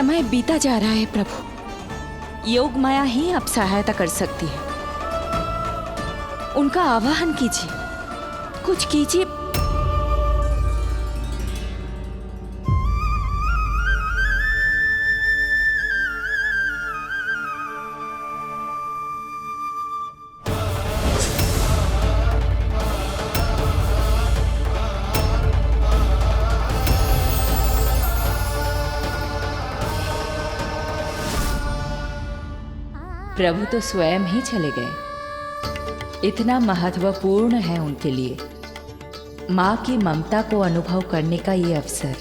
समय बीता जा रहा है प्रभु, योग माया ही अब सहायता कर सकती है। उनका आवाहन कीजिए, कुछ कीजिए। प्रभु तो स्वयं ही चले गए। इतना महत्वपूर्ण है उनके लिए माँ की ममता को अनुभव करने का ये अवसर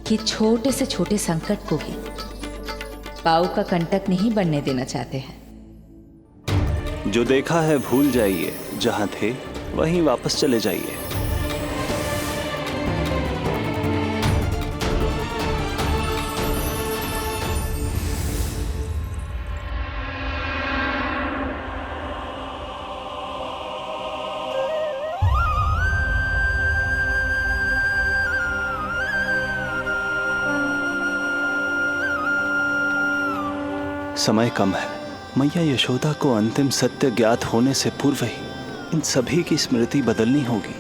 कि छोटे से छोटे संकट को भी पाँव का कंटक नहीं बनने देना चाहते हैं। जो देखा है भूल जाइए, जहाँ थे वहीं वापस चले जाइए। समय कम है। मैया यशोदा को अंतिम सत्य ज्ञात होने से पूर्व ही इन सभी की स्मृति बदलनी होगी।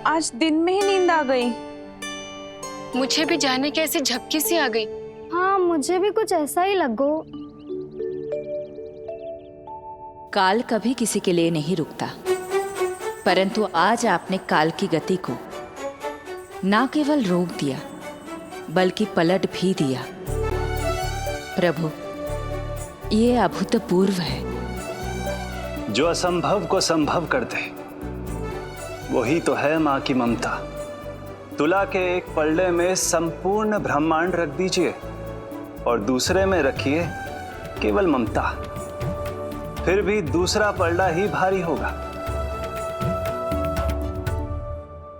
आज दिन में ही नींद आ गई। मुझे भी जाने की ऐसी झपकी सी आ गई। हाँ, मुझे भी कुछ ऐसा ही लगो। काल कभी किसी के लिए नहीं रुकता, परंतु आज आपने काल की गति को ना केवल रोक दिया बल्कि पलट भी दिया। प्रभु, ये अभूतपूर्व है। जो असंभव को संभव कर दे वही तो है माँ की ममता। तुला के एक पल्ले में संपूर्ण ब्रह्मांड रख दीजिए और दूसरे में रखिए केवल ममता, फिर भी दूसरा पल्ला ही भारी होगा।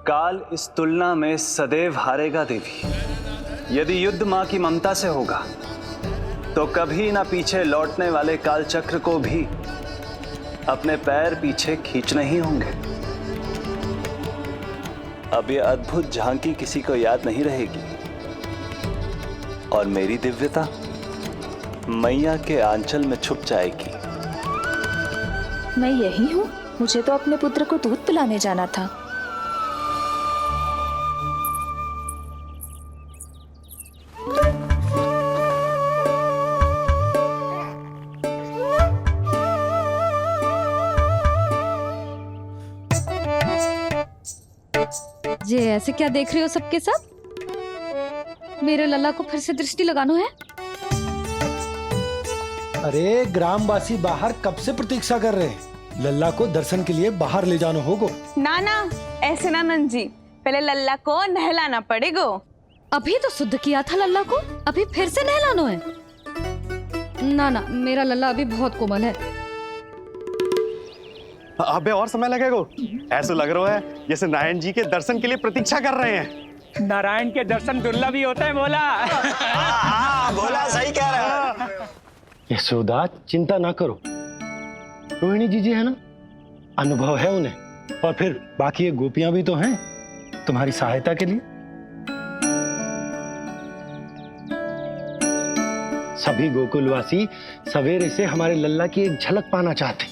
काल इस तुलना में सदैव हारेगा देवी। यदि युद्ध माँ की ममता से होगा तो कभी ना पीछे लौटने वाले काल चक्र को भी अपने पैर पीछे खींचने ही होंगे। अब ये अद्भुत झांकी किसी को याद नहीं रहेगी और मेरी दिव्यता मैया के आंचल में छुप जाएगी। मैं यही हूँ। मुझे तो अपने पुत्र को दूध पिलाने जाना था। ये ऐसे क्या देख रहे हो सबके सब? मेरे लल्ला को फिर से दृष्टि लगाना है? अरे ग्रामवासी बाहर कब से प्रतीक्षा कर रहे हैं। लल्ला को दर्शन के लिए बाहर ले जाना होगा। ना ना, ऐसे ना नंद जी, पहले लल्ला को नहलाना पड़ेगा। अभी तो शुद्ध किया था लल्ला को, अभी फिर से नहलाना है? ना ना, मेरा लल्ला अभी बहुत कोमल है। अबे और समय लगेगा। ऐसा लग रहा है जैसे नारायण जी के दर्शन के लिए प्रतीक्षा कर रहे हैं। नारायण के दर्शन दुर्लभ ही होता है बोला। बोला, सही कह रहा है। यशोदा चिंता ना करो, रोहिणी जी है ना, अनुभव है उन्हें, और फिर बाकी ये गोपियां भी तो हैं तुम्हारी सहायता के लिए। सभी गोकुलवासी सवेरे से हमारे लल्ला की एक झलक पाना चाहते।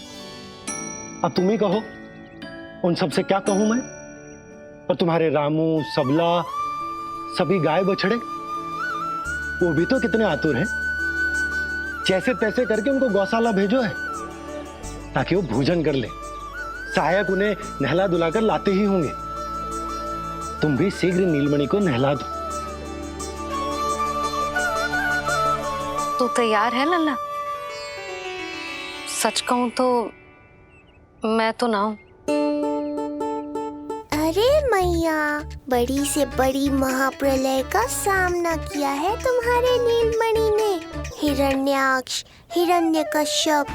अब तुम ही कहो, उन सब से क्या कहूं मैं? और तुम्हारे रामू, सबला, सभी गाय बछड़े, वो भी तो कितने आतुर हैं। जैसे तैसे करके उनको गौशाला भेजो है ताकि वो भोजन कर ले। सहायक उन्हें नहला धुलाकर लाते ही होंगे। तुम भी शीघ्र नीलमणि को नहला दो। तो तैयार है लल्ला? सच कहूं तो मैं तो ना हूं। अरे मैया, बड़ी से बड़ी महाप्रलय का सामना किया है तुम्हारे नीलमणि ने। हिरण्याक्ष, हिरण्यकश्यप,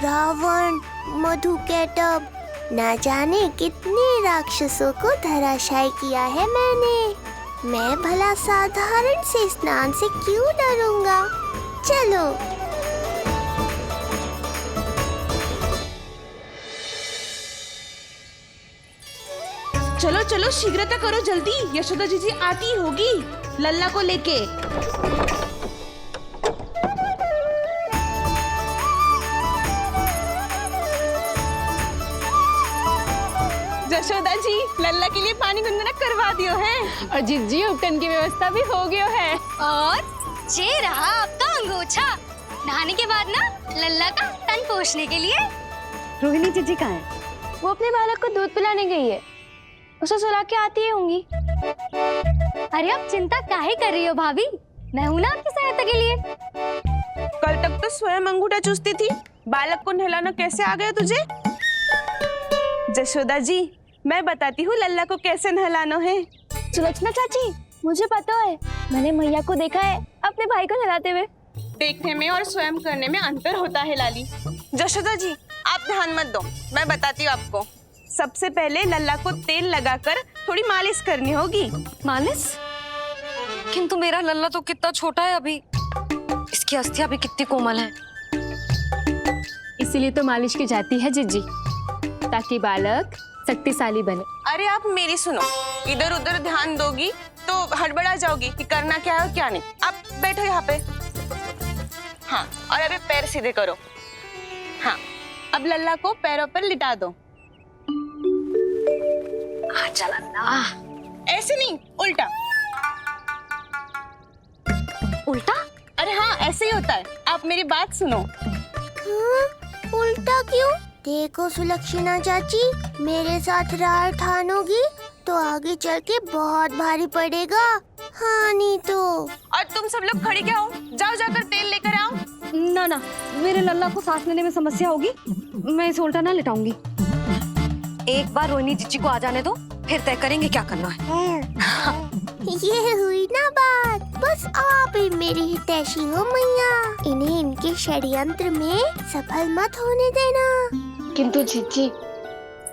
रावण, मधुकैटभ, ना जाने कितने राक्षसों को धराशायी किया है मैंने। मैं भला साधारण से स्नान से क्यों डरूंगा? चलो। चलो चलो, शीघ्रता करो जल्दी, यशोदा जी आती होगी लल्ला को लेके। यशोदा जी, लल्ला के लिए पानी गुनगुना करवा दियो है, और जिज्जी उपटन की व्यवस्था भी हो गयो है। और ये रहा आपका अंगोछा। नहाने के बाद ना लल्ला का तन पोंछने के लिए। रोहिणी जीजी कहाँ है? वो अपने बालक को दूध पिलाने गई है, उसे सुला के आती ही होंगी। अरे आप चिंता काहे कर रही हो भाभी, मैं हूं ना आपकी सहायता के लिए। कल तक तो स्वयं अंगूठा चूसती थी, बालक को नहलाना कैसे आ गया तुझे? यशोदा जी, मैं बताती हूँ लल्ला को कैसे नहलाना है। सुलक्षणा चाची, मुझे पता है, मैंने मैया को देखा है अपने भाई को नहलाते हुए। देखने में और स्वयं करने में अंतर होता है लाली। यशोदा जी, आप ध्यान मत दो, मैं बताती हूँ आपको। सबसे पहले लल्ला को तेल लगाकर थोड़ी मालिश करनी होगी। मालिश? किंतु मेरा लल्ला तो कितना छोटा है अभी, इसकी अस्थियां भी कितनी कोमल है। इसीलिए तो मालिश की जाती है जिज्जी, ताकि बालक शक्तिशाली बने। अरे आप मेरी सुनो, इधर उधर ध्यान दोगी तो हड़बड़ा जाओगी कि करना क्या है और क्या नहीं। आप बैठो यहाँ पे। हाँ, और अभी पैर सीधे करो। हाँ, अब लल्ला को पैरों पर लिटा दो। आजा लल्ला। ऐसे नहीं, उल्टा। उल्टा? अरे हाँ, ऐसे ही होता है। आप मेरी बात सुनो। हाँ, उल्टा क्यों? देखो सुलक्षणा चाची, मेरे साथ राह ठानोगी तो आगे चल के बहुत भारी पड़ेगा। हाँ नहीं तो। और तुम सब लोग खड़े क्या हो? जाओ जाकर तेल लेकर आओ। ना ना, मेरे लल्ला को सांस लेने में समस्या होगी, मैं इसे उल्टा ना लिटाऊंगी। एक बार रोहिणी जीजी को आ जाने दो, फिर तय करेंगे क्या करना है। ये हुई ना बात, बस आप ही मेरी हितैषी हो मैया। इन्हें इनके षड्यंत्र में सफल मत होने देना। किंतु जिज्जी,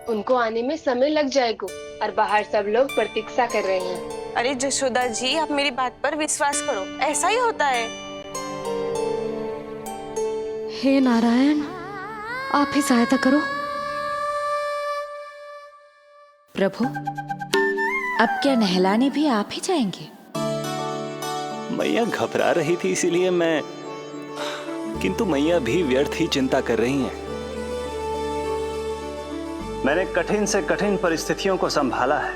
उनको आने में समय लग जाएगा और बाहर सब लोग प्रतीक्षा कर रहे हैं। अरे यशोदा जी, आप मेरी बात पर विश्वास करो, ऐसा ही होता है। हे नारायण, आप ही सहायता करो। प्रभु, अब क्या नहलाने भी आप ही जाएंगे? मैया घबरा रही थी इसीलिए मैं, किंतु मैया भी व्यर्थ ही चिंता कर रही हैं। मैंने कठिन से कठिन परिस्थितियों को संभाला है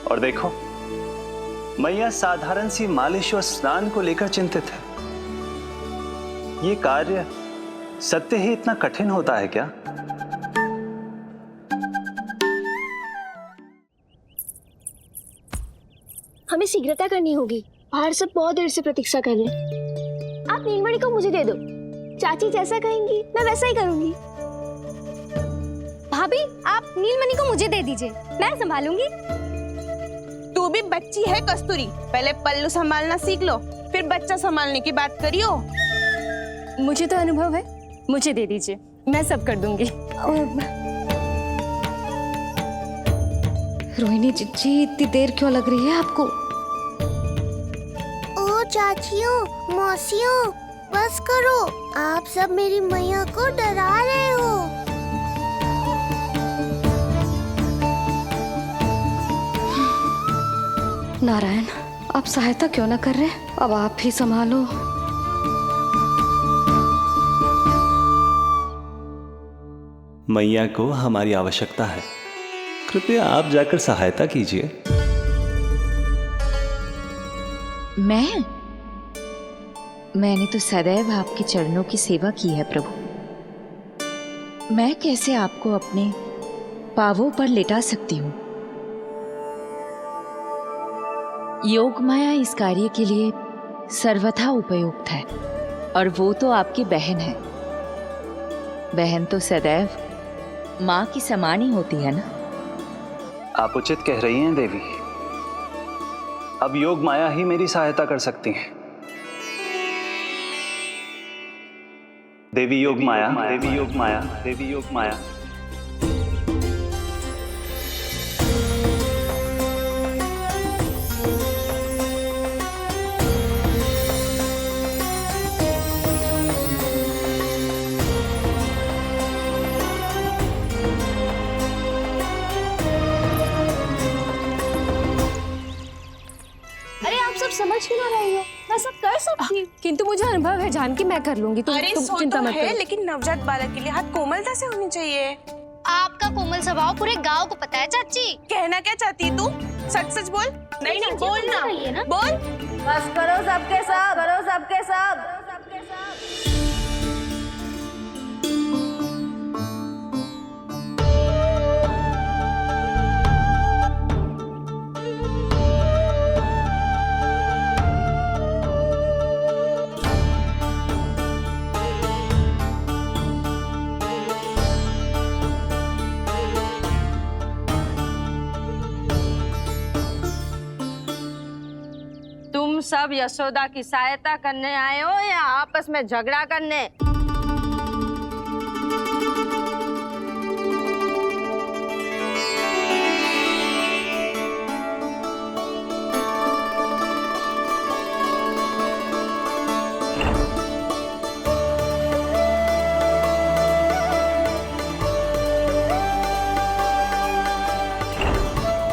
और देखो, मैया साधारण सी मालिश और स्नान को लेकर चिंतित है। ये कार्य सत्य ही इतना कठिन होता है क्या? हमें शीघ्रता करनी होगी, बाहर सब बहुत देर से प्रतीक्षा कर रहे हैं। आप नीलमणि को मुझे दे दो, चाची जैसा कहेंगी मैं वैसा ही करूंगी। भाभी आप नीलमणि को मुझे दे दीजिए, मैं संभालूंगी। तू भी बच्ची है कस्तूरी, पहले पल्लू संभालना सीख लो, फिर बच्चा संभालने की बात करियो। मुझे तो अनुभव है, मुझे दे दीजिए, मैं सब कर दूंगी। रोहिणी जी इतनी देर क्यों लग रही है आपको? ओ चाचियों, मौसियों, बस करो, आप सब मेरी मैया को डरा रहे हो। नारायण, आप सहायता क्यों ना कर रहे? अब आप ही संभालो। मैया को हमारी आवश्यकता है, कृपया आप जाकर सहायता कीजिए। मैंने तो सदैव आपके चरणों की सेवा की है प्रभु। मैं कैसे आपको अपने पांवों पर लेटा सकती हूँ? योग माया इस कार्य के लिए सर्वथा उपयुक्त है, और वो तो आपकी बहन है। बहन तो सदैव माँ की समान ही होती है ना। आप उचित कह रही हैं देवी, अब योग माया ही मेरी सहायता कर सकती हैं। देवी योग माया, देवी योग माया, देवी योग माया। अरे आप सब समझ क्यों ना रही हो? मैं सब कर सकती हूँ, किंतु मुझे अनुभव है जानकी, मैं कर लूंगी। तुम चिंता मत करो। लेकिन नवजात बालक के लिए हाथ कोमलता से होनी चाहिए। आपका कोमल स्वभाव पूरे गांव को पता है चाची। कहना क्या चाहती है तू? सच सच बोल। नहीं नहीं बोलना, बोल। बस करो सबके सब, करो सबके सब। तुम सब यशोदा की सहायता करने आए हो या आपस में झगड़ा करने?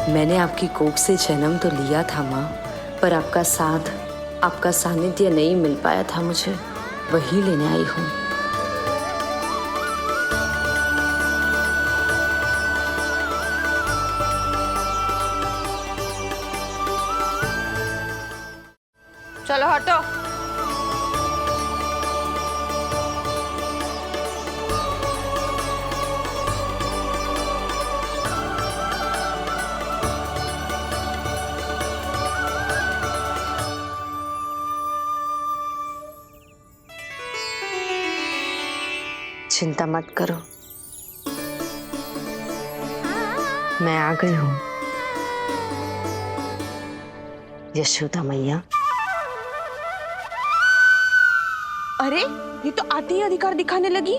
मैंने आपकी कोख से जन्म तो लिया था माँ, पर आपका साथ, आपका सानिध्य नहीं मिल पाया था मुझे, वही लेने आई हूँ। चलो हटो। चिंता मत करो, मैं आ गई हूँ यशोदा मैया। अरे ये तो आते ही अधिकार दिखाने लगी।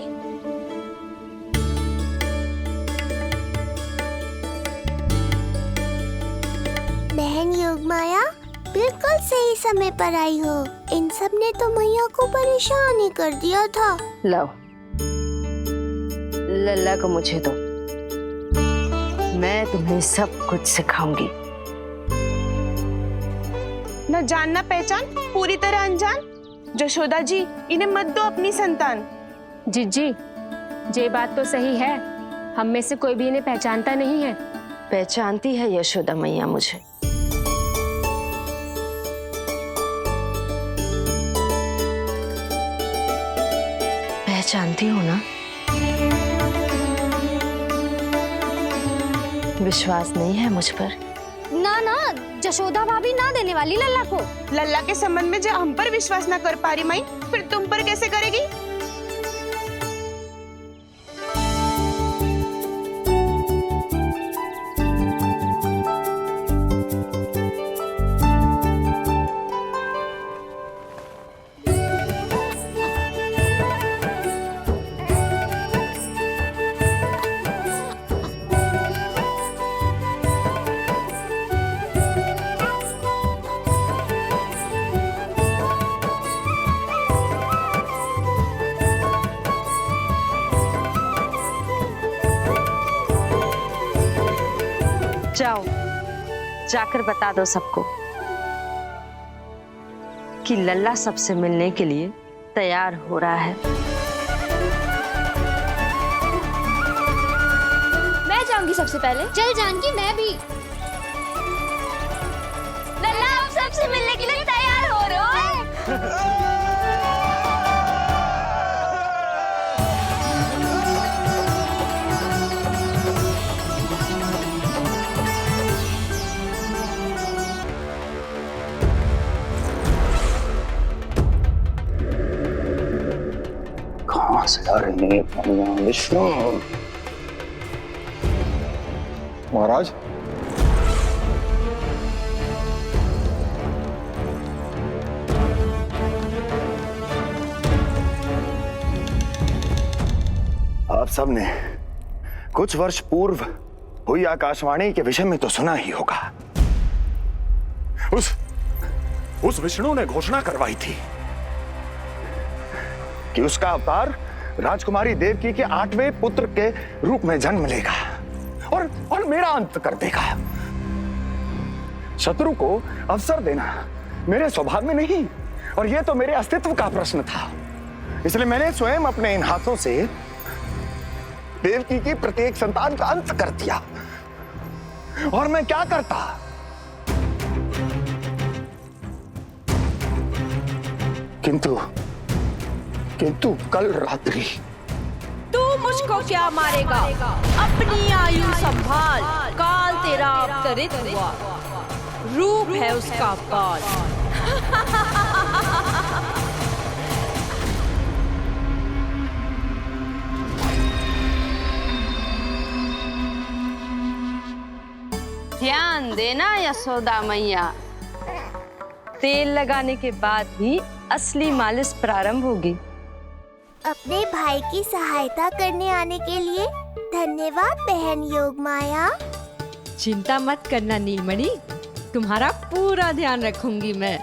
बहन योगमाया, बिल्कुल सही समय पर आई हो। इन सब ने तो मैया को परेशान ही कर दिया था। लो, लल्ला को मुझे दो, मैं तुम्हें सब कुछ सिखाऊंगी। न जानना पहचान, पूरी तरह अनजान। यशोदा जी, इन्हें मत दो अपनी संतान। जी, ये बात तो सही है, हम में से कोई भी इन्हें पहचानता नहीं है। पहचानती है यशोदा मैया मुझे। पहचानती हो ना? विश्वास नहीं है मुझ पर? ना ना, यशोदा भाभी ना देने वाली लल्ला को। लल्ला के संबंध में जो हम पर विश्वास ना कर पा रही माई, फिर तुम पर कैसे करेगी? जाओ जाकर बता दो सबको कि लल्ला सबसे मिलने के लिए तैयार हो रहा है। मैं जाऊंगी सबसे पहले। चल जानकी, मैं भी। लल्ला आप सबसे मिलने के लिए तैयार हो रहे हो? कहाँ से आ रही है भगवान विष्णु? महाराज, आप सबने कुछ वर्ष पूर्व हुई आकाशवाणी के विषय में तो सुना ही होगा। उस विष्णु ने घोषणा करवाई थी कि उसका अवतार राजकुमारी देवकी के 8वें पुत्र के रूप में जन्म लेगा और मेरा अंत कर देगा। शत्रु को अवसर देना मेरे स्वभाव में नहीं, और यह तो मेरे अस्तित्व का प्रश्न था। इसलिए मैंने स्वयं अपने इन हाथों से देवकी की प्रत्येक संतान का अंत कर दिया। और मैं क्या करता? किंतु कल रात्रि तू मुझको क्या मारेगा? अपनी आयु संभाल, काल तेरा अवतरित हुआ, रूप है उसका काल। ध्यान देना यशोदा मैया, तेल लगाने के बाद ही असली मालिश प्रारंभ होगी। अपने भाई की सहायता करने आने के लिए धन्यवाद बहन योगमाया। चिंता मत करना नीलमणि, तुम्हारा पूरा ध्यान रखूंगी मैं।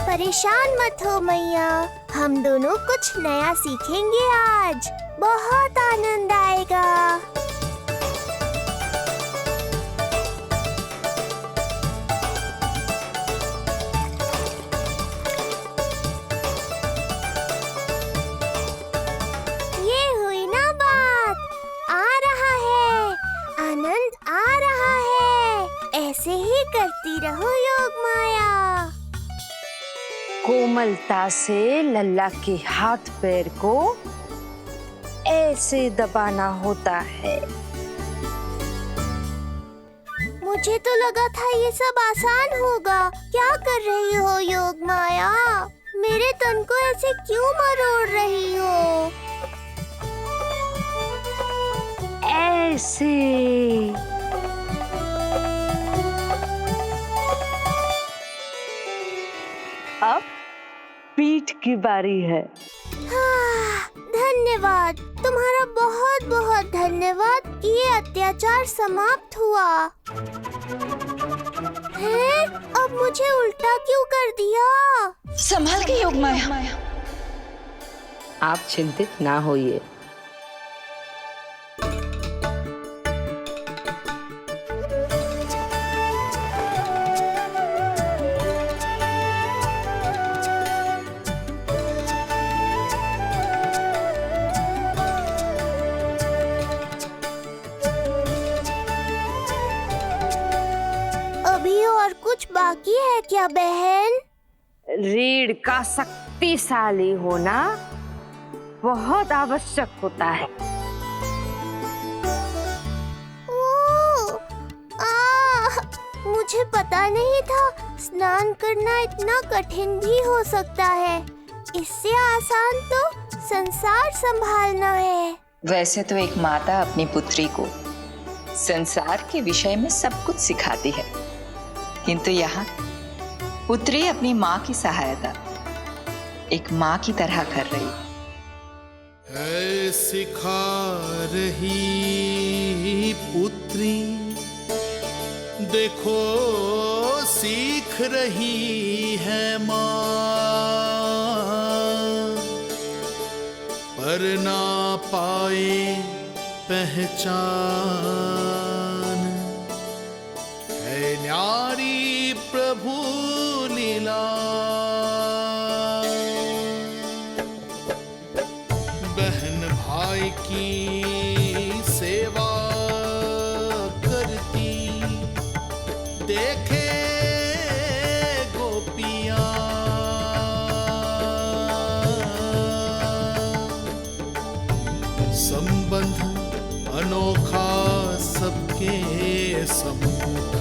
परेशान मत हो मैया, हम दोनों कुछ नया सीखेंगे आज। बहुत आनंद आएगा। ऐसे ही करती रहो योगमाया। कोमलता से लल्ला के हाथ पैर को ऐसे दबाना होता है। मुझे तो लगा था ये सब आसान होगा। क्या कर रही हो योगमाया? मेरे तन को ऐसे क्यों मरोड़ रही हो? ऐसे अब पीठ की बारी है। धन्यवाद, तुम्हारा बहुत बहुत धन्यवाद। ये अत्याचार समाप्त हुआ है। अब मुझे उल्टा क्यों कर दिया? संभाल के योगमाया। आप चिंतित ना होइए। कुछ बाकी है क्या बहन? रीढ़ का शक्तिशाली होना बहुत आवश्यक होता है। मुझे पता नहीं था स्नान करना इतना कठिन भी हो सकता है। इससे आसान तो संसार संभालना है। वैसे तो एक माता अपनी पुत्री को संसार के विषय में सब कुछ सिखाती है, किंतु यहाँ पुत्री अपनी माँ की सहायता एक माँ की तरह कर रही है। सिखा रही पुत्री, देखो सीख रही है माँ, पर ना पाए पहचान है न्यारी प्रभु लीला। बहन भाई की सेवा करती देखे गोपियां। संबंध अनोखा सबके सम्मुख,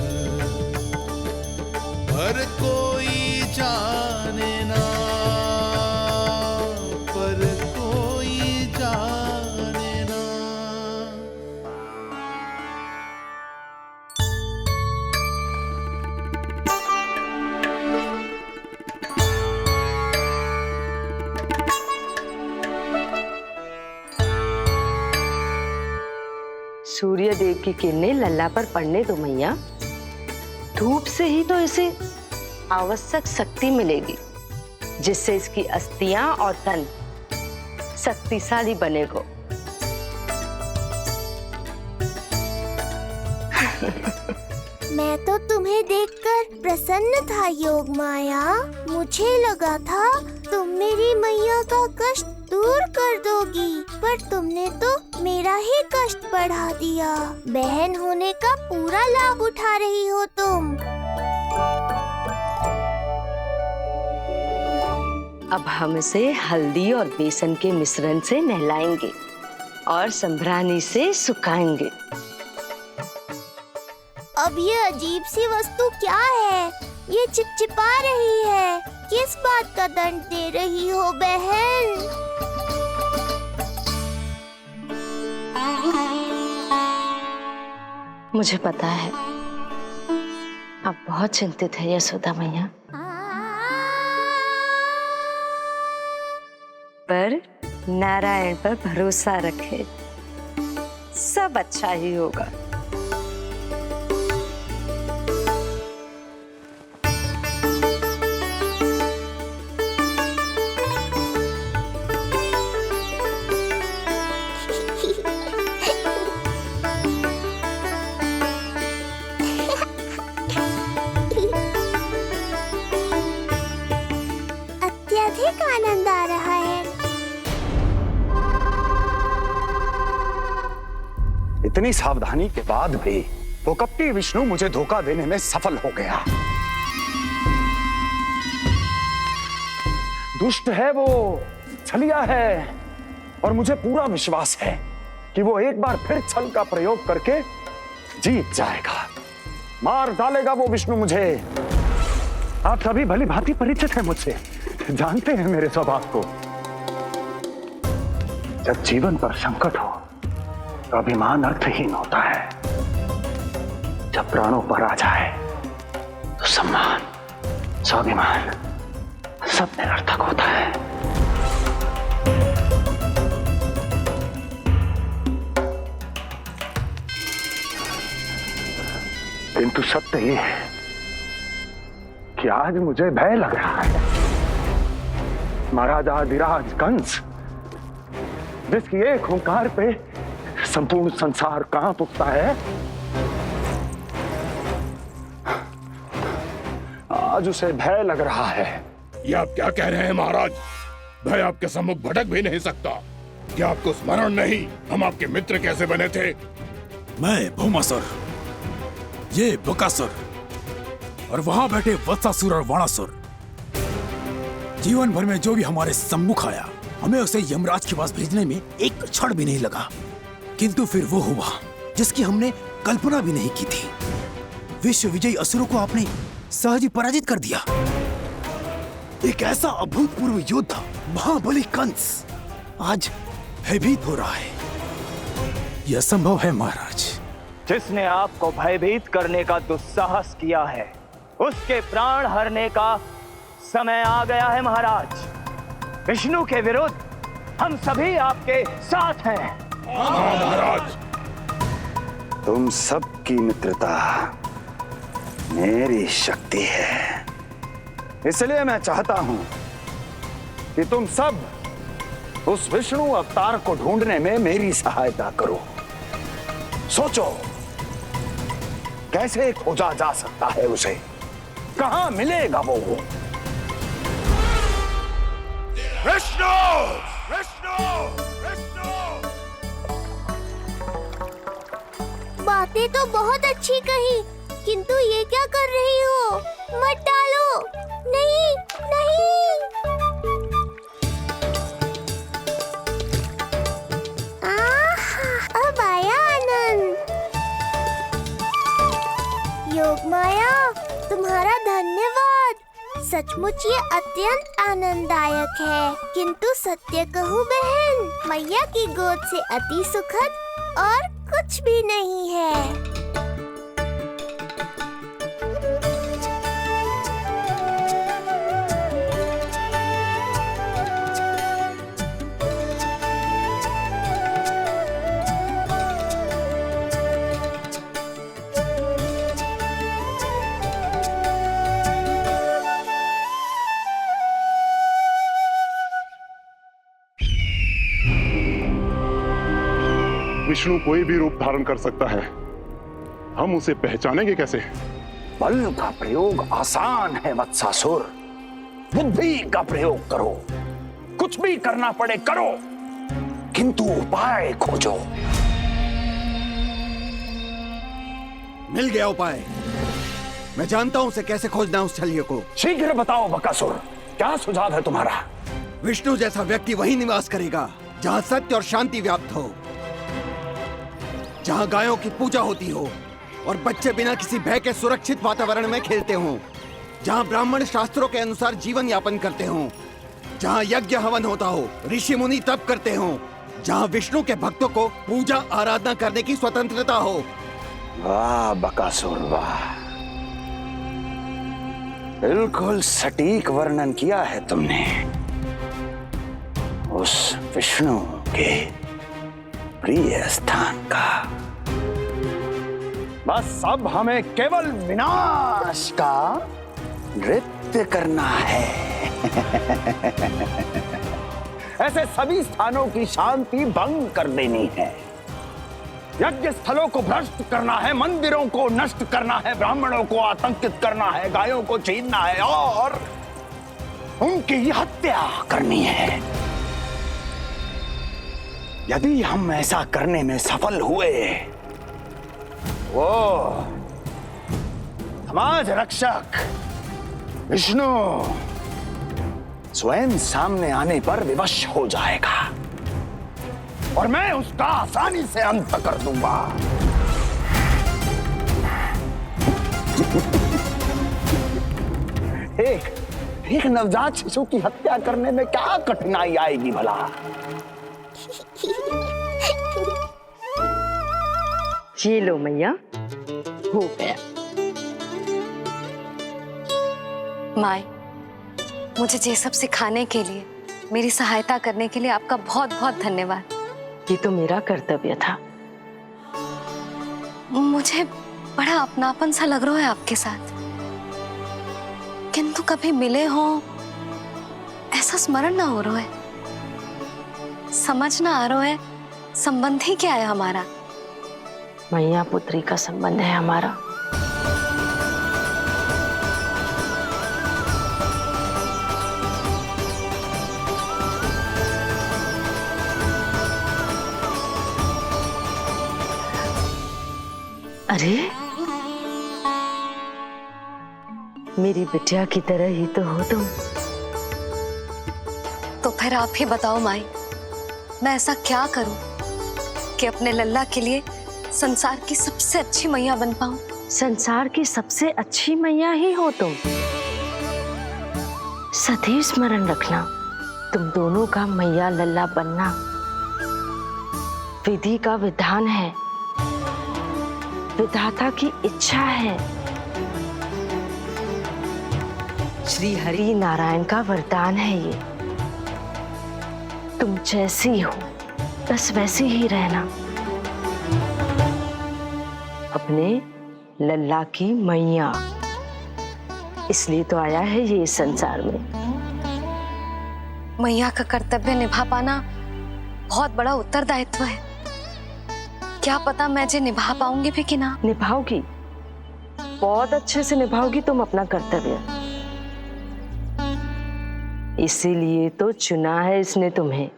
पर कोई जाने ना, पर कोई जाने ना। सूर्य देव की किरणें लल्ला पर पड़ने दो मैया। धूप से ही तो इसे आवश्यक शक्ति मिलेगी, जिससे इसकी अस्थियां और तन शक्तिशाली बनेगा। मैं तो तुम्हें देखकर प्रसन्न था योग माया। मुझे लगा था तुम मेरी मैया का कष्ट दूर कर दोगी, पर तुमने तो मेरा ही कष्ट बढ़ा दिया। बहन होने का पूरा लाभ उठा रही हो तुम। अब हम इसे हल्दी और बेसन के मिश्रण से नहलाएंगे और संभरानी से सुखाएंगे। अब ये अजीब सी वस्तु क्या है? ये चिपचिपा रही है। किस बात का दंड दे रही हो बहन? मुझे पता है आप बहुत चिंतित है यशोदा मैया, पर नारायण पर भरोसा रखे, सब अच्छा ही होगा। अत्यधिक आनंद आ रहा है। इतनी सावधानी के बाद भी वो कपटी विष्णु मुझे धोखा देने में सफल हो गया। दुष्ट है वो, छलिया है, और मुझे पूरा विश्वास है कि वो एक बार फिर छल का प्रयोग करके जीत जाएगा। मार डालेगा वो विष्णु मुझे। आप सभी भली भांति परिचित हैं मुझसे, जानते हैं मेरे स्वभाव को। जब जीवन पर संकट हो तो अभिमान अर्थहीन होता है, जब प्राणों पर आ जाए तो सम्मान, स्वाभिमान सब निरर्थक होता है। किंतु सत्य ये है कि आज मुझे भय लग रहा है। महाराजाधिराज कंस, जिसकी एक हुंकार पे संपूर्ण संसार कांप उठता है, आज उसे भय लग रहा है। ये आप क्या कह रहे हैं महाराज? भय आपके सम्मुख भटक भी नहीं सकता। क्या आपको स्मरण नहीं हम आपके मित्र कैसे बने थे? मैं भौमासुर, ये बकासुर, और वहां बैठे वत्सासुर और वाणासुर। जीवन भर में जो भी हमारे सम्मुख आया, हमें उसे यमराज के पास भेजने में एक क्षण भी नहीं लगा। किंतु फिर वो हुआ जिसकी हमने कल्पना भी नहीं की थी। विश्व विजयी असुरों को आपने सहज ही पराजित कर दिया। एक ऐसा अभूतपूर्व योद्धा महाबली कंस आज भयभीत हो रहा है। यह संभव है महाराज। जिसने आपको भयभीत करने का दुस्साहस किया है, उसके प्राण हरने का समय आ गया है महाराज। विष्णु के विरुद्ध हम सभी आपके साथ हैं। महाराज, तुम सबकी मित्रता मेरी शक्ति है, इसलिए मैं चाहता हूं कि तुम सब उस विष्णु अवतार को ढूंढने में मेरी सहायता करो। सोचो कैसे खोजा जा सकता है उसे, कहां मिलेगा वो? विष्णु! विष्णु! विष्णु! बातें तो बहुत अच्छी कही, किंतु ये क्या कर रही हो? मत डालो, नहीं नहीं। अब आया आनंद। योग माया, तुम्हारा धन्यवाद। सचमुच ये अत्यंत आनंददायक है, किंतु सत्य कहूँ बहन, मैया की गोद से अति सुखद और कुछ भी नहीं है। विष्णु कोई भी रूप धारण कर सकता है, हम उसे पहचानेंगे कैसे? बल का प्रयोग आसान है वत्सासुर, बुद्धि का प्रयोग करो। कुछ भी करना पड़े करो, किंतु उपाय खोजो। मिल गया उपाय। मैं जानता हूं उसे कैसे खोजना उस छलिए को। शीघ्र बताओ बकासुर, क्या सुझाव है तुम्हारा? विष्णु जैसा व्यक्ति वही निवास करेगा जहां सत्य और शांति व्याप्त हो, जहां गायों की पूजा होती हो और बच्चे बिना किसी भय के सुरक्षित वातावरण में खेलते हों, जहां ब्राह्मण शास्त्रों के अनुसार जीवन यापन करते हों, जहां यज्ञ हवन होता हो, ऋषि मुनि तप करते हों, जहां विष्णु के भक्तों को पूजा आराधना करने की स्वतंत्रता हो। वाह बकासुर वाह, बिल्कुल सटीक वर्णन किया है तुमने उस विष्णु के प्रिय स्थान का। बस अब हमें केवल विनाश का नृत्य करना है। ऐसे सभी स्थानों की शांति भंग कर देनी है, यज्ञ स्थलों को भ्रष्ट करना है, मंदिरों को नष्ट करना है, ब्राह्मणों को आतंकित करना है, गायों को छीनना है और उनकी हत्या करनी है। यदि हम ऐसा करने में सफल हुए, वो समाज रक्षक विष्णु स्वयं सामने आने पर विवश हो जाएगा और मैं उसका आसानी से अंत कर दूंगा। एक नवजात शिशु की हत्या करने में क्या कठिनाई आएगी भला? ये लो मैया, हो गया। माय, मुझे ये सब सिखाने के लिए, मेरी सहायता करने के लिए आपका बहुत बहुत धन्यवाद। ये तो मेरा कर्तव्य था। मुझे बड़ा अपनापन सा लग रहा है आपके साथ, किंतु कभी मिले हो ऐसा स्मरण ना हो रहा है, समझ ना आ रहा है संबंध ही क्या है हमारा। मैया पुत्री का संबंध है हमारा। अरे मेरी बिटिया की तरह ही तो हो तुम। तो फिर आप ही बताओ माई, मैं ऐसा क्या करूं कि अपने लल्ला के लिए संसार की सबसे अच्छी मैया बन पाऊं? संसार की सबसे अच्छी मैया ही हो तुम। सदैव स्मरण रखना, तुम दोनों का मैया लल्ला बनना विधि का विधान है, विधाता की इच्छा है, श्री हरि नारायण का वरदान है ये। तुम जैसी हो बस वैसी ही रहना, अपने लल्ला की मैया। इसलिए तो आया है ये इस संसार में। मैया का कर्तव्य निभा पाना बहुत बड़ा उत्तरदायित्व है। क्या पता मैं जे निभा पाऊंगी भी कि ना। निभाओगी, बहुत अच्छे से निभाओगी तुम अपना कर्तव्य। इसीलिए तो चुना है इसने तुम्हें।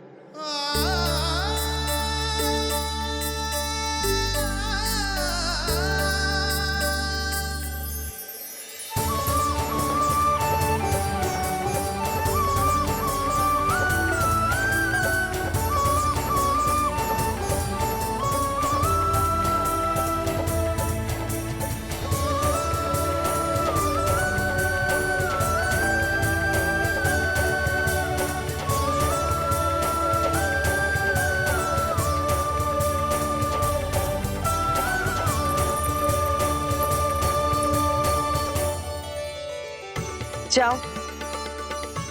जाओ,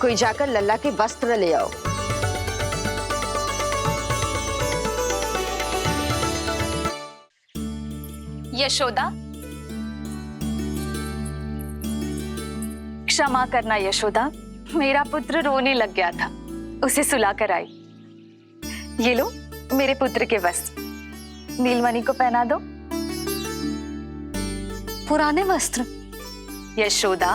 कोई जाकर लल्ला के वस्त्र ले आओ। यशोदा, क्षमा करना यशोदा, मेरा पुत्र रोने लग गया था, उसे सुला कर आई। ये लो मेरे पुत्र के वस्त्र, नीलमणि को पहना दो। पुराने वस्त्र? यशोदा,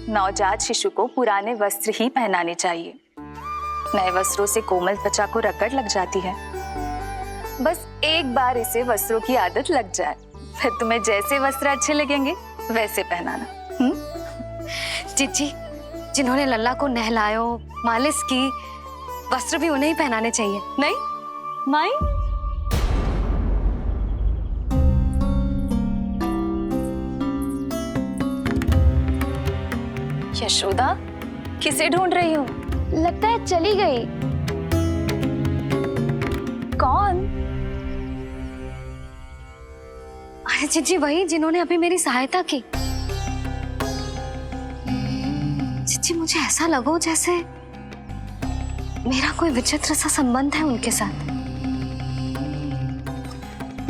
नवजात शिशु को पुराने वस्त्र ही पहनाने चाहिए। नए वस्त्रों से कोमल त्वचा को रगड़ लग जाती है। बस एक बार इसे वस्त्रों की आदत लग जाए, फिर तुम्हें जैसे वस्त्र अच्छे लगेंगे वैसे पहनाना। जीजी, जिन्होंने लल्ला को नहलायो, मालिश की, वस्त्र भी उन्हें ही पहनाने चाहिए, नहीं माई? यशोदा, किसे ढूंढ रही हो? लगता है चली गई। कौन? अरे जीजी, वही जिन्होंने अभी मेरी सहायता की। जीजी, मुझे ऐसा लगो जैसे मेरा कोई विचित्र सा संबंध है उनके साथ।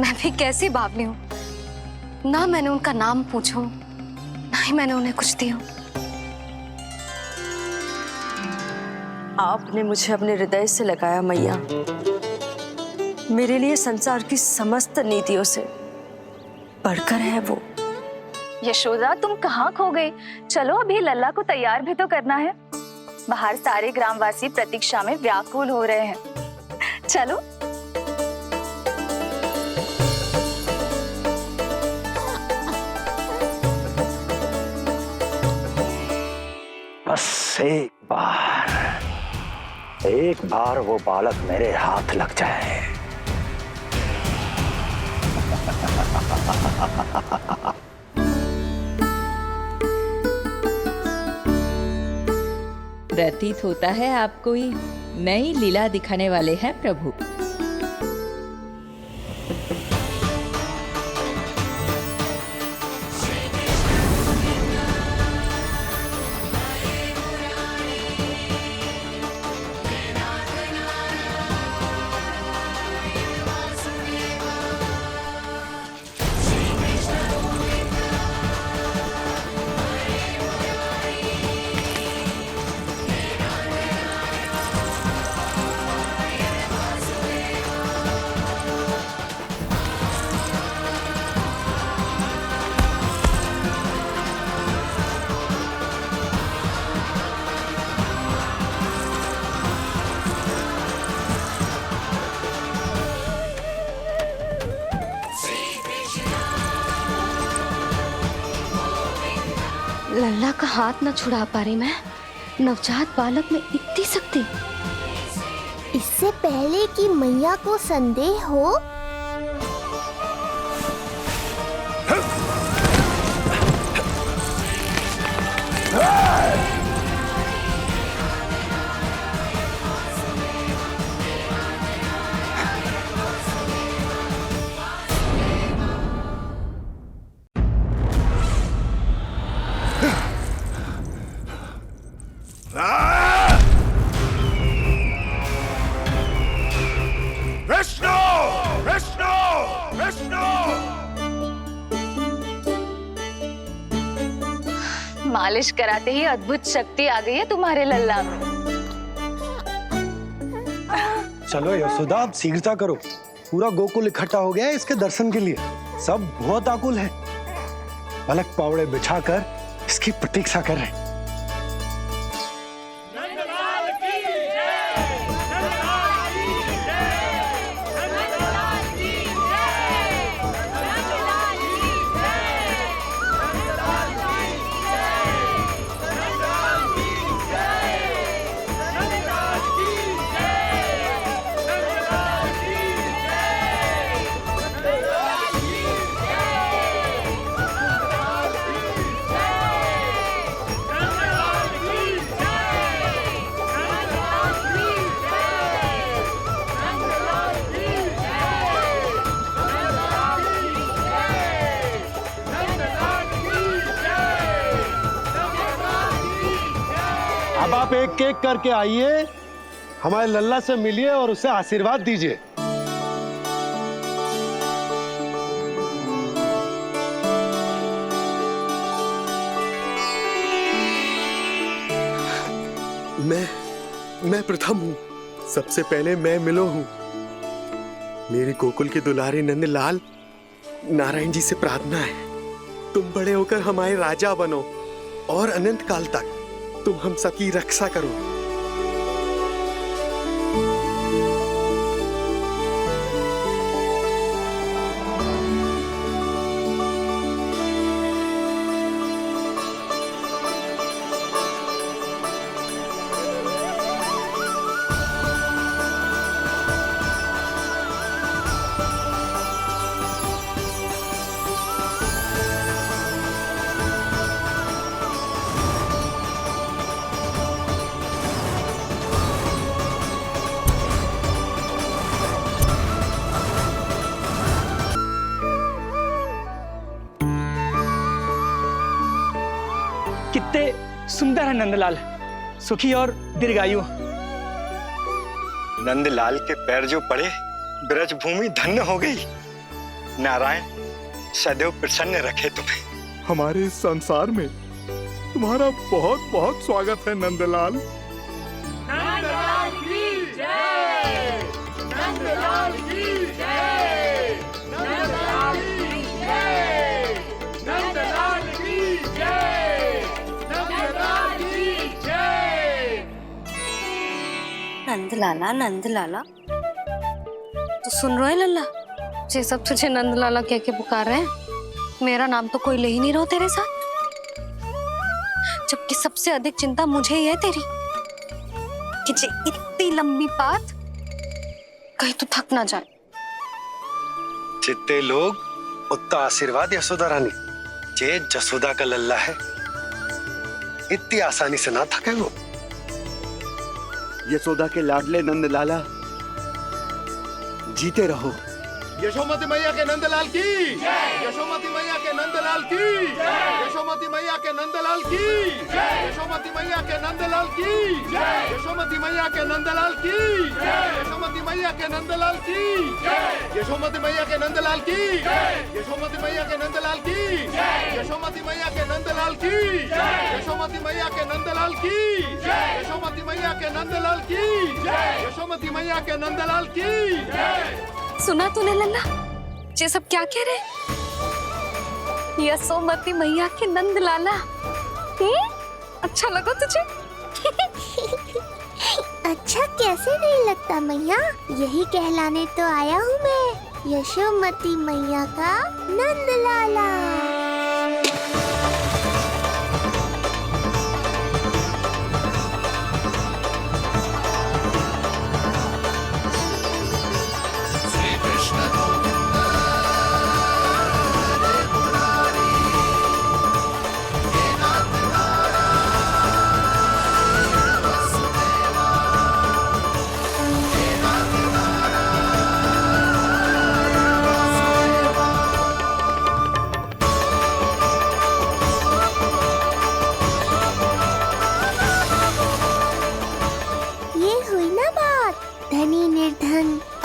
मैं भी कैसी बावली हूं, ना मैंने उनका नाम पूछो, ना ही मैंने उन्हें कुछ दिया। आपने मुझे अपने हृदय से लगाया मैया। मेरे लिए संसार की समस्त नीतियों से बढ़कर है वो। यशोदा, तुम कहाँ खो गई? चलो अभी लल्ला को तैयार भी तो करना है। बाहर सारे ग्रामवासी प्रतीक्षा में व्याकुल हो रहे हैं। चलो। बस एक बार वो बालक मेरे हाथ लग जाए। प्रतीत होता है आप कोई नई लीला दिखाने वाले हैं प्रभु। लल्ला का हाथ न छुड़ा पा रही मैं। नवजात बालक में इतनी शक्ति। इससे पहले कि मैया को संदेह हो, मालिश कराते ही अद्भुत शक्ति आ गई है तुम्हारे लल्ला में। चलो यशोदा, आप शीघ्रता करो, पूरा गोकुल इकट्ठा हो गया है इसके दर्शन के लिए। सब बहुत आकुल है, पलक पावड़े बिछाकर इसकी प्रतीक्षा कर रहे हैं। अब आप एक एक करके आइए, हमारे लल्ला से मिलिए और उसे आशीर्वाद दीजिए। मैं प्रथम हूँ। सबसे पहले मैं मिलो हूँ। मेरे गोकुल के दुलारे नंदलाल, नारायण जी से प्रार्थना है, तुम बड़े होकर हमारे राजा बनो और अनंत काल तक तुम हम सबकी रक्षा करो। कितने सुंदर है नंदलाल, सुखी और दीर्घायु। नंदलाल के पैर जो पड़े, ब्रज भूमि धन्य हो गई। नारायण सदैव प्रसन्न रखे तुम्हें। हमारे इस संसार में तुम्हारा बहुत बहुत स्वागत है नंदलाल। नंदलाल की जय, नंदलाल की जय, नंदलाल की जय, नंदलाल की जय, नंदलाल की जय। नंदलाला नंदलाला, तो सुन रहे लल्ला, ये सब तुझे नंदलाला कह के पुकार रहे हैं। मेरा नाम तो कोई ले ही नहीं रहा तेरे साथ, जबकि सबसे अधिक चिंता मुझे ही है तेरी कि जे इतनी लंबी बात कहीं तो थक ना जाए। जितने लोग उतना आशीर्वाद यशोदा रानी। जे जसोदा का लल्ला है, इतनी आसानी से ना थके वो। यशोदा के लाडले नंदलाला, जीते रहो। यशोमती मैया के नंदलाल की जय, यशोमती मैया के नंदलाल की जय, यशोमती मैया के नंदलाल की जय, यशोमती मैया के नंदलाल की जय, यशोमती मैया के नंदलाल की जय, यशोमती मैया के नंदलाल की जय, यशोमती मैया के नंदलाल की जय, यशोमती मैया के नंदलाल की जय, यशोमती मैया के नंदलाल की जय, यशोमती मैया के नंदलाल की जय, यशोमती मैया के नंदलाल की जय, यशोमती मैया के नंदलाल की जय। सुना तूने लल्ला, ये सब क्या कह रहे? यशोमती मैया के नंदलाला, अच्छा लगा तुझे? अच्छा कैसे नहीं लगता मैया, यही कहलाने तो आया हूँ मैं, यशोमती मैया का नंदलाला।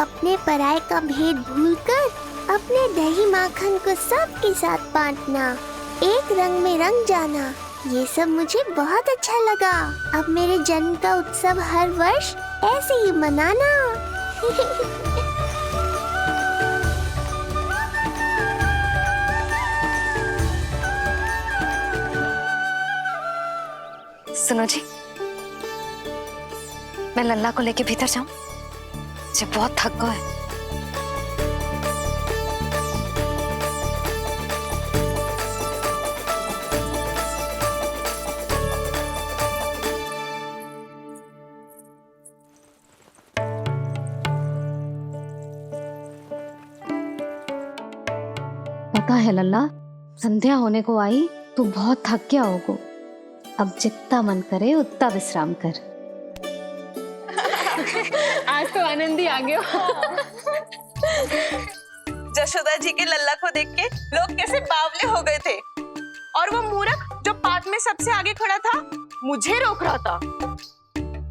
अपने पराये का भेद भूलकर अपने दही माखन को सबके साथ बांटना, एक रंग में रंग जाना, ये सब मुझे बहुत अच्छा लगा। अब मेरे जन्म का उत्सव हर वर्ष ऐसे ही मनाना। सुनो जी, मैं लल्ला को लेके भीतर जाऊं? मुझे बहुत थक गया है। पता है लल्ला, संध्या होने को आई तो बहुत थक गया होगो। अब जितना मन करे उतना विश्राम कर। आज तो आनंद ही आ गया। जशोदा जी के लल्ला को देख के लोग कैसे बावले हो गए थे, और वो मूर्ख जो पार्क में सबसे आगे खड़ा था मुझे रोक रहा था।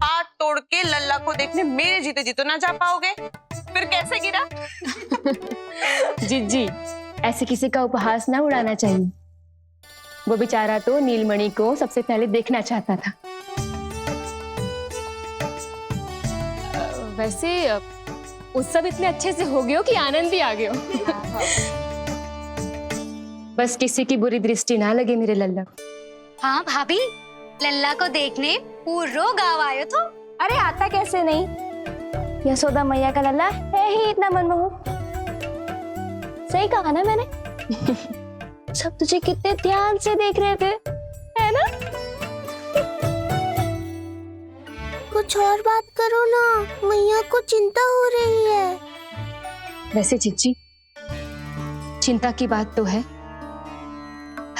हाथ तोड़ के लल्ला को देखने मेरे जीते जी तो ना जा पाओगे, फिर कैसे गिरा? जीजी, ऐसे किसी का उपहास ना उड़ाना चाहिए। वो बेचारा तो नीलमणि को सबसे पहले देखना चाहता था। वैसे उत्सव इतने अच्छे से हो गयो कि आनंद भी आ गयो। बस किसी की बुरी दृष्टि ना लगे मेरे लल्ला को। हाँ भाभी, लल्ला को देखने पूरा गांव आयो तो। अरे आता कैसे नहीं, यशोदा मैया का लल्ला है ही इतना मनमोहक। सही कहा ना मैंने? सब तुझे कितने ध्यान से देख रहे थे, है ना? कुछ और बात करो ना, मैया को चिंता हो रही है। वैसे जीजी, चिंता की बात तो है।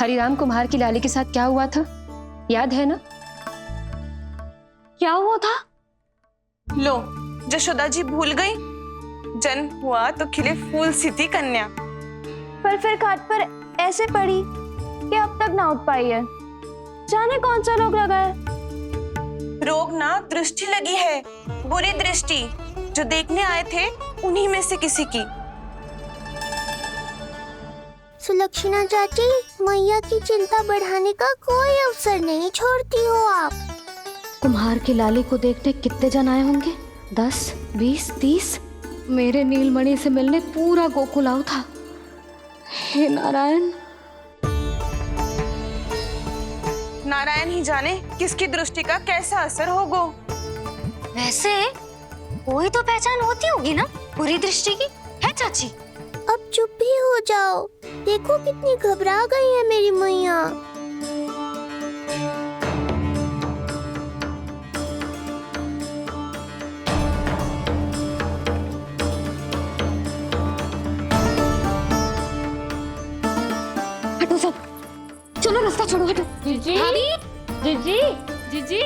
हरिराम कुम्हार की लाली के साथ क्या हुआ था, याद है ना? क्या हुआ था? लो, जशोदा जी भूल गई। जन्म हुआ तो खिले फूल सी थी कन्या, पर फिर खाट पर ऐसे पड़ी कि अब तक ना उठ पाई है। जाने कौन सा रोग लगा है। रोग ना, दृष्टि लगी है, बुरी दृष्टि। जो देखने आए थे उन्हीं में से किसी की। सुलक्षणा चाची, मैया की चिंता बढ़ाने का कोई अवसर नहीं छोड़ती हो आप। कुम्हार की लाली को देखने कितने जन आए होंगे? 10, 20, 30। मेरे नीलमणि से मिलने पूरा गोकुल आओ था। हे नारायण। नारायण ही जाने किसकी दृष्टि का कैसा असर होगा। वैसे कोई तो पहचान होती होगी ना बुरी दृष्टि की, है चाची? अब चुप भी हो जाओ, देखो कितनी घबरा गई है मेरी मैया। हटो सब, चलो रास्ता छोड़ो, हटो। जीजी, भाभी, जीजी, जीजी,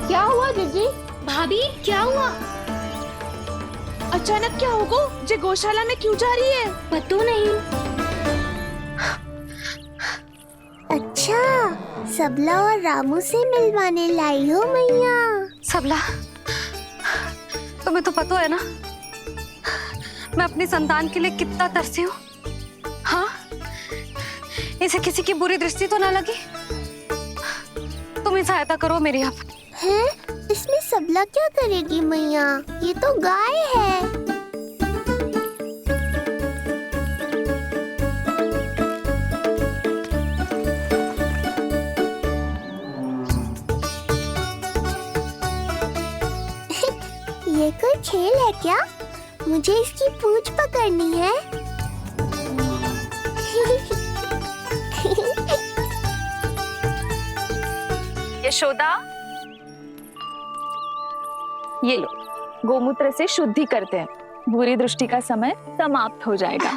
क्या हुआ जीजी? भाभी क्या हुआ? अचानक क्या होगा? जे गौशाला में क्यों जा रही है? पता नहीं। अच्छा, सबला और रामू से मिलवाने लाई हो मैया। सबला, तुम्हें तो पता है ना मैं अपनी संतान के लिए कितना तरसी हूँ। हाँ, इसे किसी की बुरी दृष्टि तो ना लगी? तुम ही सहायता करो मेरी। अब हैं? इसमें सबला क्या करेगी मैया, ये तो गाय है। ये कोई खेल है क्या? मुझे इसकी पूंछ पकड़नी है। यशोदा, ये लो, गोमूत्र से शुद्धि करते हैं, बुरी दृष्टि का समय समाप्त हो जाएगा।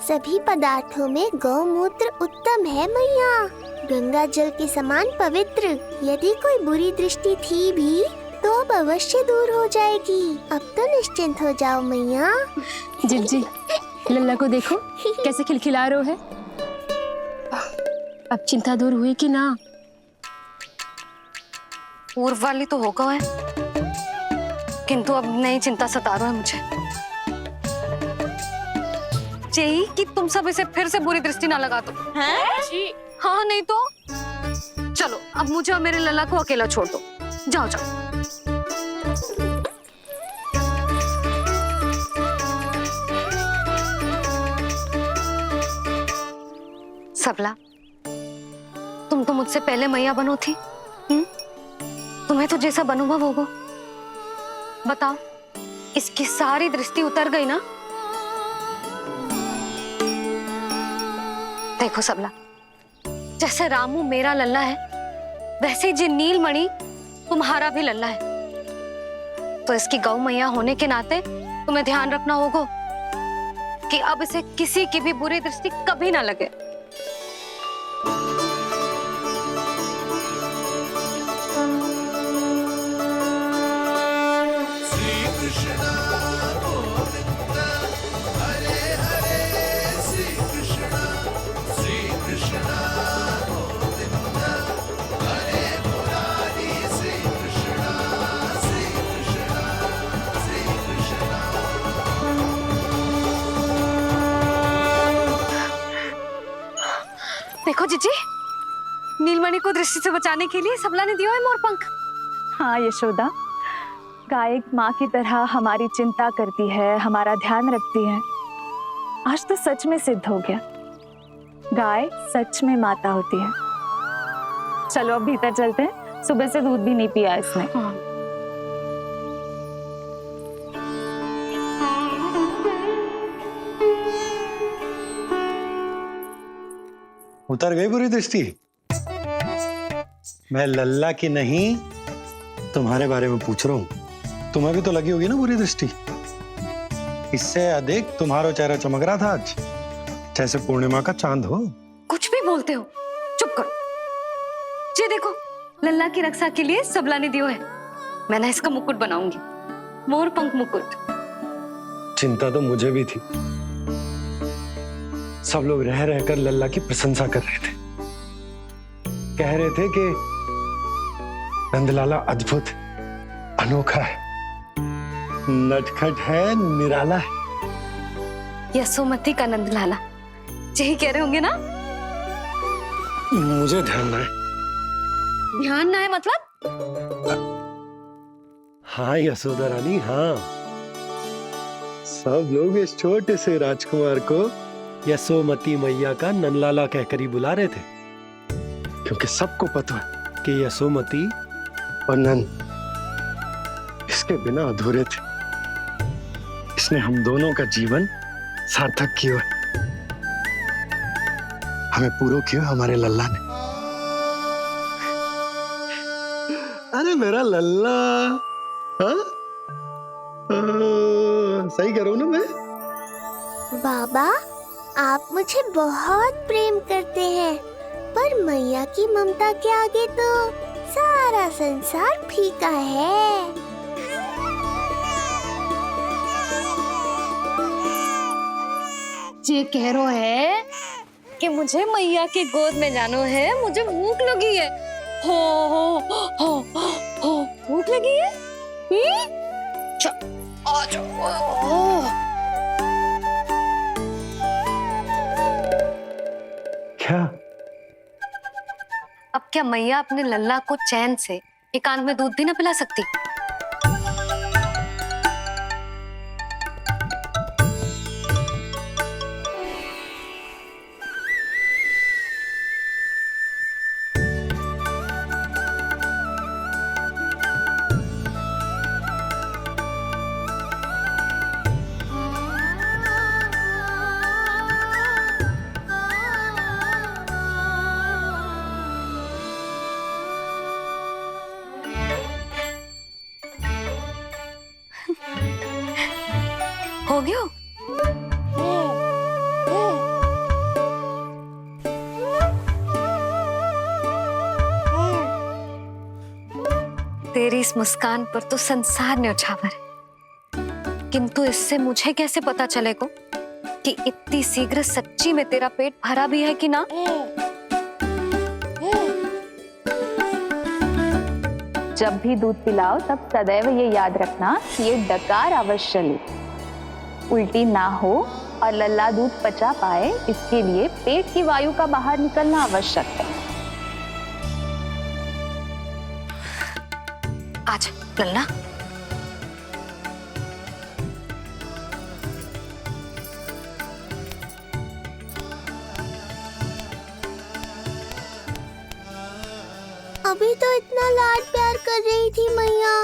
सभी पदार्थों में गौमूत्र उत्तम है मैया, गंगा जल के समान पवित्र। यदि कोई बुरी दृष्टि थी भी तो अब अवश्य दूर हो जाएगी। अब तो निश्चिंत हो जाओ मैया। जीजी, लल्ला को देखो कैसे खिलखिला रहा है। अब चिंता दूर हुई कि ना? पूर्व वाली तो होगा है, किंतु अब नई चिंता सता रहा है मुझे। यही कि तुम सब इसे फिर से बुरी दृष्टि ना लगा दो। हैं? जी। हाँ, नहीं तो चलो अब मुझे और मेरे लल्ला को अकेला छोड़ दो। जाओ जाओ। सबला, तुम तो मुझसे पहले मैया बनो थी। तुम्हें तो जैसा अनुभव होगा। बताओ, इसकी सारी दृष्टि उतर गई ना? देखो सबला, जैसे रामू मेरा लल्ला है, वैसे ही जी नीलमणि तुम्हारा भी लल्ला है। तो इसकी गौ मैया होने के नाते तुम्हें ध्यान रखना होगा कि अब इसे किसी की भी बुरी दृष्टि कभी ना लगे। देखो जीजी, नीलमणि को दृष्टि से बचाने के लिए सबला ने दिया है मोरपंख। हाँ यशोदा, गाय माँ की तरह हमारी चिंता करती है, हमारा ध्यान रखती है। आज तो सच में सिद्ध हो गया, गाय सच में माता होती है। चलो अब भीतर चलते हैं, सुबह से दूध भी नहीं पिया इसने। उतर गई बुरी दृष्टि? मैं लल्ला की नहीं, तुम्हारे बारे में पूछ रहा हूं। तुम्हें भी तो लगी होगी ना बुरी दृष्टि? इससे अधिक तुम्हारा चेहरा चमक रहा था आज, जैसे पूर्णिमा का चांद हो। कुछ भी बोलते हो, चुप करो। ये देखो, लल्ला की रक्षा के लिए सबला ने दियो है। मैं ना इसका मुकुट बनाऊंगी, मोरपंख मुकुट। चिंता तो मुझे भी थी। सब लोग रह रहकर लल्ला की प्रशंसा कर रहे थे, कह रहे थे कि नंदलाला अद्भुत, अनोखा है, नटखट है, निराला है। यशोमती का नंदलाला, यही कह रहे होंगे ना? मुझे ध्यान ना है। ध्यान ना है मतलब? हाँ यशोदा रानी, हाँ। सब लोग इस छोटे से राजकुमार को यशोमती मैया का नंदलाला कहकर ही बुला रहे थे, क्योंकि सबको पता है कि यशोमती और नंद इसके बिना अधूरे थे। इसने हम दोनों का जीवन सार्थक किया है, हमें पूरा किया हमारे लल्ला ने। अरे मेरा लल्ला, हाँ? सही कह रहा हूं ना मैं? बाबा, आप मुझे बहुत प्रेम करते हैं, पर मैया की ममता के आगे तो सारा संसार फीका है। ये कह रहा है कि मुझे मैया की गोद में जानो है, मुझे भूख लगी है। हो भूख लगी है? आ जाओ। क्या? अब क्या मैया अपने लल्ला को चैन से एकांत में दूध भी ना पिला सकती? हो गया? तेरी इस मुस्कान पर तो संसार न्यौछावर है, किंतु इससे मुझे कैसे पता चलेगा कि इतनी शीघ्र सच्ची में तेरा पेट भरा भी है कि ना? जब भी दूध पिलाओ तब सदैव ये याद रखना कि ये डकार अवश्य ले, उल्टी ना हो और लल्ला दूध पचा पाए, इसके लिए पेट की वायु का बाहर निकलना आवश्यक है। आज लल्ला, भी तो इतना लाड प्यार कर रही थी मैया,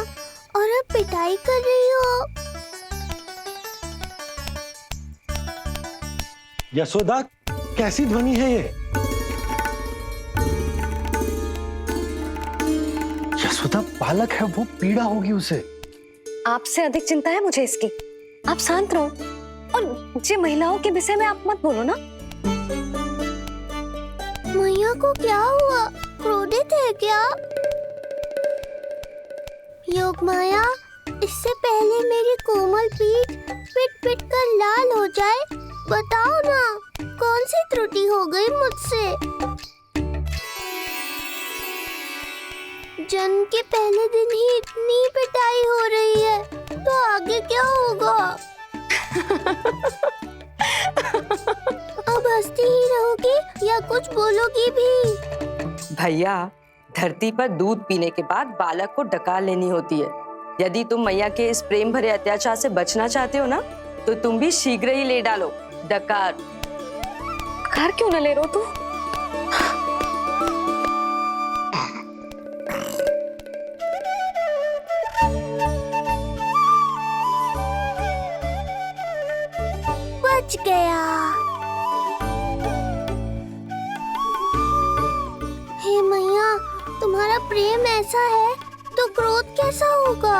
और अब पिटाई कर रही हो। यशोदा, कैसी ध्वनि है ये? यशोदा, बालक है वो, पीड़ा होगी उसे। आपसे अधिक चिंता है मुझे इसकी। आप शांत रहो, और मुझे महिलाओं के विषय में आप मत बोलो ना। मैया को क्या हुआ? क्रोधित है क्या? योगमाया, इससे पहले मेरी कोमल पीठ पिट पिट कर लाल हो जाए, बताओ ना कौन सी त्रुटि हो गई मुझसे? जन्म के पहले दिन ही इतनी पिटाई हो रही है, तो आगे क्या होगा? अब हंसती ही रहोगी या कुछ बोलोगी भी? भैया, धरती पर दूध पीने के बाद बालक को डकार लेनी होती है। यदि तुम मैया के इस प्रेम भरे अत्याचार से बचना चाहते हो ना, तो तुम भी शीघ्र ही ले डालो डकार। डकार क्यों न ले रो तू? बच गया। हे मैया, तुम्हारा प्रेम ऐसा है तो क्रोध कैसा होगा?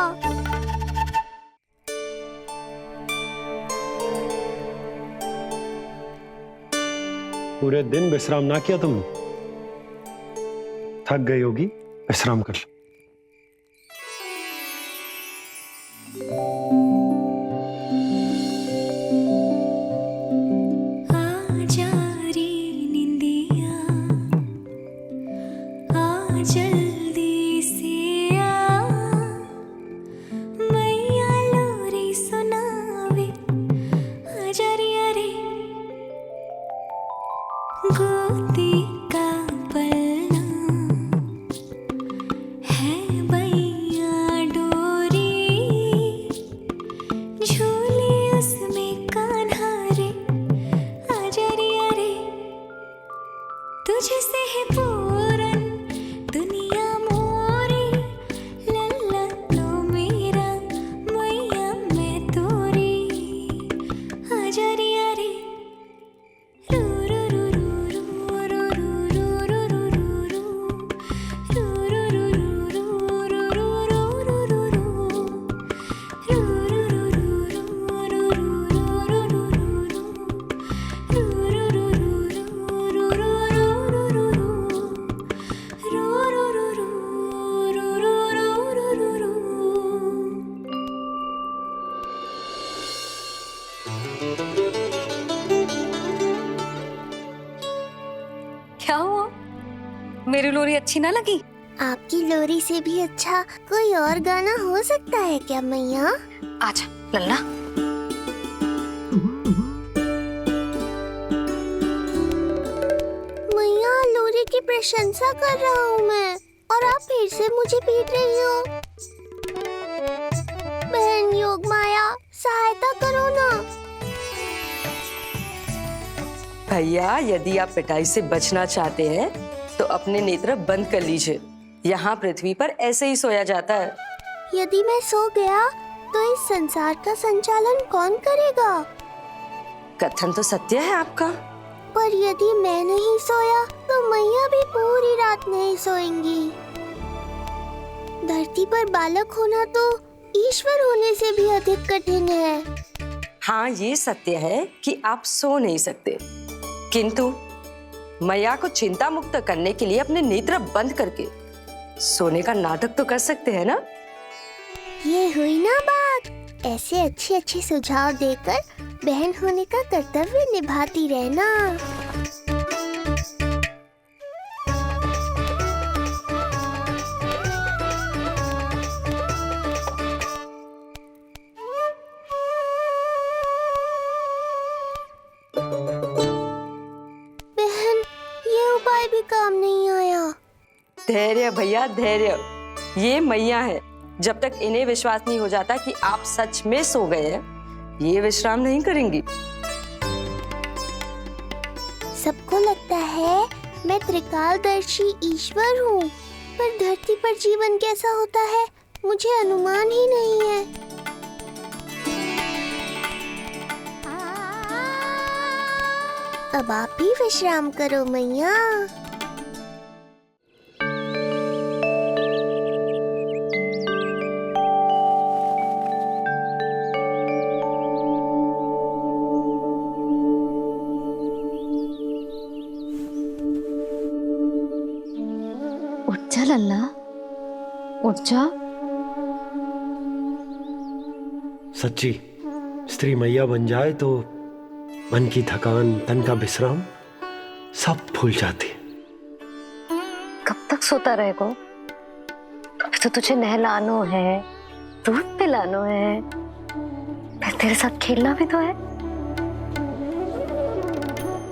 पूरे दिन विश्राम ना किया तुमने? थक गई होगी, विश्राम कर लो। क्या हुआ? मेरी लोरी अच्छी ना लगी? आपकी लोरी से भी अच्छा कोई और गाना हो सकता है क्या मैया? आजा लल्ला। मैया, लोरी की प्रशंसा कर रहा हूँ मैं, और आप फिर से मुझे पीट रही हो। बहन योगमाया, सहायता करो ना। भैया, यदि आप पिटाई से बचना चाहते हैं तो अपने नेत्र बंद कर लीजिए। यहाँ पृथ्वी पर ऐसे ही सोया जाता है। यदि मैं सो गया तो इस संसार का संचालन कौन करेगा? कथन तो सत्य है आपका। पर यदि मैं नहीं सोया तो मैया भी पूरी रात नहीं सोएंगी। धरती पर बालक होना तो ईश्वर होने से भी अधिक कठिन है। हाँ, ये सत्य है कि आप सो नहीं सकते, किंतु मैया को चिंता मुक्त करने के लिए अपने नेत्र बंद करके सोने का नाटक तो कर सकते हैं ना? ये हुई ना बात। ऐसे अच्छे अच्छे सुझाव देकर बहन होने का कर्तव्य निभाती रहना। बहन, ये उपाय भी काम नहीं आया। धैर्य भैया, धैर्य। ये मैया है, जब तक इन्हें विश्वास नहीं हो जाता कि आप सच में सो गए हैं, ये विश्राम नहीं करेंगी। सबको लगता है मैं त्रिकालदर्शी ईश्वर हूँ, पर धरती पर जीवन कैसा होता है मुझे अनुमान ही नहीं है। अब आप भी विश्राम करो मैया। उठ जा लल्ला, उठ जा। सच्ची स्त्री मैया बन जाए तो मन की थकान, तन का विश्राम सब भूल जाती। कब तक सोता रहेगा? अभी तो तुझे नहलानो है, दूध पिलानो है, फिर तेरे साथ खेलना भी तो है।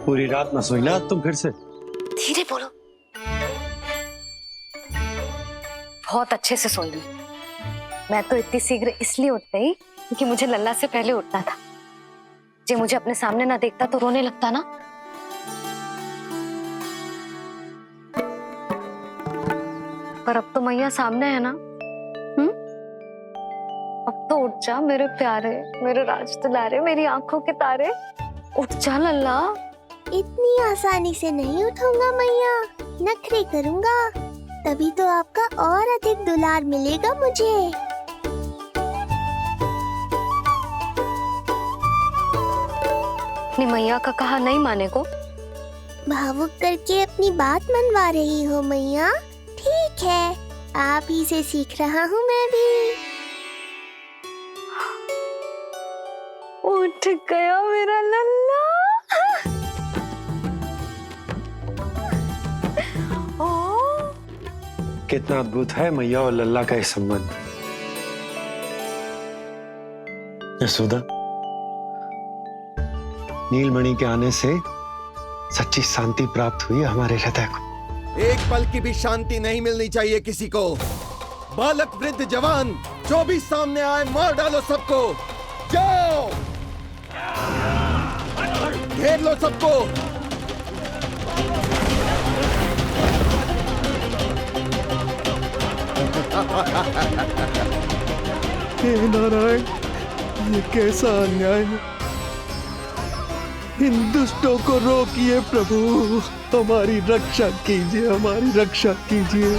पूरी रात ना सोई ना तुम फिर से? धीरे बोलो। बहुत अच्छे से सोई। मैं तो इतनी शीघ्र इसलिए उठ गई क्योंकि मुझे लल्ला से पहले उठना था। जो मुझे अपने सामने ना देखता तो रोने लगता ना। पर अब तो मैया सामने है ना। अब तो उठ जा मेरे प्यारे, मेरे राज दुलारे, मेरी आंखों के तारे। उठ जा लल्ला। इतनी आसानी से नहीं उठूंगा मैया, नखरे करूंगा, तभी तो आपका और अधिक दुलार मिलेगा मुझे। अपनी मैया का कहा नहीं माने को? भावुक करके अपनी बात मनवा रही हो मैया। ठीक है, आप ही से सीख रहा हूँ मैं भी। उठ गया मेरा लल्ला। कितना अद्भुत है मैया और लल्ला का ये संबंध। यशोदा, नीलमणि के आने से सच्ची शांति प्राप्त हुई हमारे हृदय को। एक पल की भी शांति नहीं मिलनी चाहिए किसी को। बालक, वृद्ध, जवान, जो भी सामने आए मार डालो सबको। जाओ, घेर लो सबको। हे नारायण, ये कैसा अन्याय है। इन दुष्टों को रोकिए प्रभु, हमारी रक्षा कीजिए, हमारी रक्षा कीजिए।